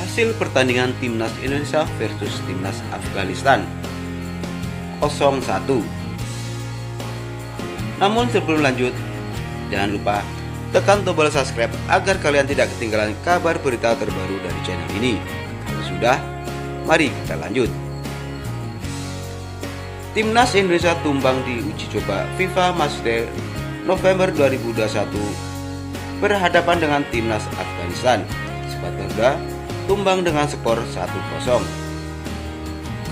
Hasil pertandingan Timnas Indonesia versus Timnas Afghanistan 0-1. Namun sebelum lanjut, jangan lupa tekan tombol subscribe agar kalian tidak ketinggalan kabar berita terbaru dari channel ini. Sudah, mari kita lanjut. Timnas Indonesia tumbang di uji coba FIFA Matchday November 2021 berhadapan dengan Timnas Afghanistan. Skuad Garuda tumbang dengan skor 1-0.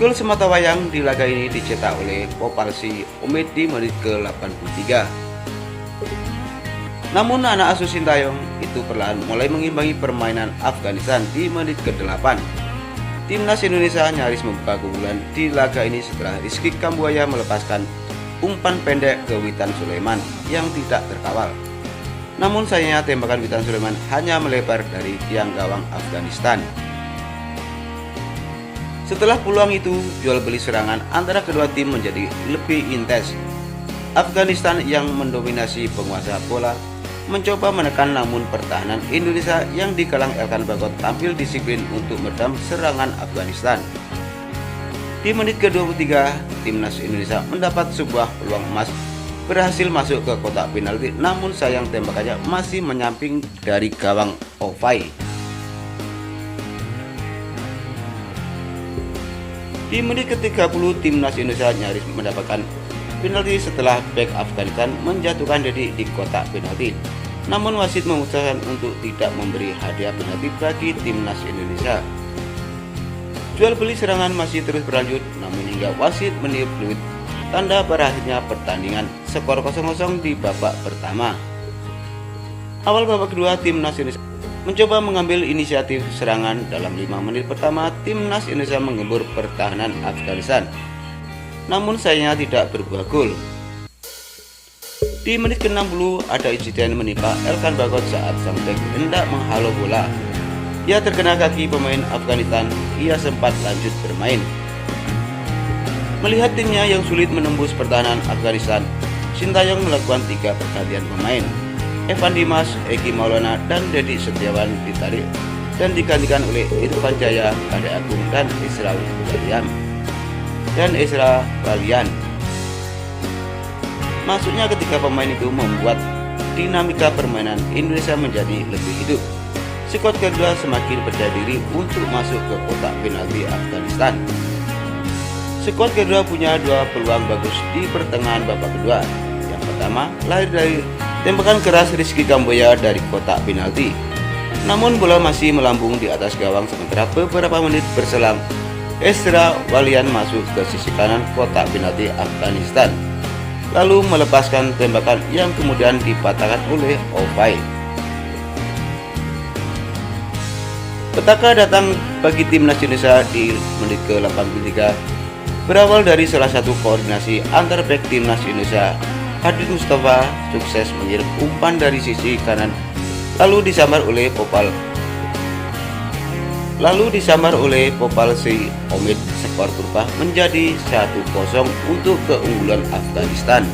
Gol sematawayang di laga ini dicetak oleh Popalsi Omid di menit ke-83. Namun anak asuh Sintayong itu perlahan mulai mengimbangi permainan Afghanistan di menit ke-8. Timnas Indonesia nyaris membuka keunggulan di laga ini setelah Rizky Kambuaya melepaskan umpan pendek ke Witan Sulaiman yang tidak terkawal. Namun sayangnya tembakan Witan Sulaiman hanya melebar dari tiang gawang Afghanistan. Setelah peluang itu, jual beli serangan antara kedua tim menjadi lebih intens. Afghanistan yang mendominasi penguasa bola mencoba menekan, namun pertahanan Indonesia yang dikalang Elkan Bagot tampil disiplin untuk meredam serangan Afghanistan. Di menit ke-23, Timnas Indonesia mendapat sebuah peluang emas, berhasil masuk ke kotak penalti, namun sayang tembakannya masih menyamping dari gawang Ovai. Di menit ke-30, Timnas Indonesia nyaris mendapatkan penalti setelah bek Afghanistan menjatuhkan Dedi di kotak penalti. Namun wasit memutuskan untuk tidak memberi hadiah penalti bagi Timnas Indonesia. Jual beli serangan masih terus berlanjut, namun hingga wasit meniup peluit tanda berakhirnya pertandingan, skor 0-0 di babak pertama. Awal babak kedua, Timnas Indonesia mencoba mengambil inisiatif serangan. Dalam 5 menit pertama, Timnas Indonesia menggembur pertahanan Afghanistan, namun sayangnya tidak berbuah gol. Di menit ke-60 ada insiden menimpa Elkan Bagot saat sang bek hendak menghalau bola. Ia terkena kaki pemain Afghanistan, ia sempat lanjut bermain. Melihat timnya yang sulit menembus pertahanan Afghanistan, Sintayong melakukan 3 pergantian pemain. Evan Dimas, Egi Maulana, dan Dedi Setiawan ditarik dan digantikan oleh Irfan Jaya, Kade Agung, dan Ezra Walian. Masuknya ketiga pemain itu membuat dinamika permainan Indonesia menjadi lebih hidup. Skuad Garuda semakin percaya diri untuk masuk ke kotak penalti Afghanistan. Skuad Garuda punya 2 peluang bagus di pertengahan babak kedua. Yang pertama lahir dari tembakan keras Rizky Kambuaya dari kotak penalti. Namun bola masih melambung di atas gawang, sementara beberapa menit berselang Ezra Walian masuk ke sisi kanan kotak penalti Afghanistan, lalu melepaskan tembakan yang kemudian dipatahkan oleh Ovai. Petaka datang bagi Timnas Indonesia di menit ke-83, berawal dari salah satu koordinasi antar bek Timnas Indonesia. Hadid Mustafa sukses mengirim umpan dari sisi kanan, lalu disambar oleh Popalsi Omid. Skor berubah menjadi 1-0 untuk keunggulan Afghanistan.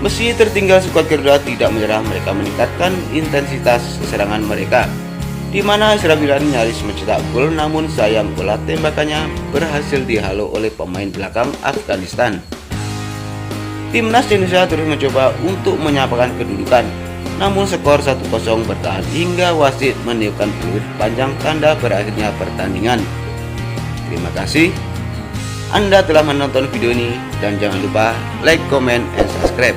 Meski tertinggal, skuad Garuda tidak menyerah. Mereka meningkatkan intensitas serangan mereka, di mana Ezra Walian nyaris mencetak gol, namun sayang bola tembakannya berhasil dihalau oleh pemain belakang Afghanistan. Timnas Indonesia terus mencoba untuk menyamakan kedudukan, namun skor 1-0 bertahan hingga wasit meniupkan peluit panjang tanda berakhirnya pertandingan. Terima kasih Anda telah menonton video ini, dan jangan lupa like, comment, and subscribe.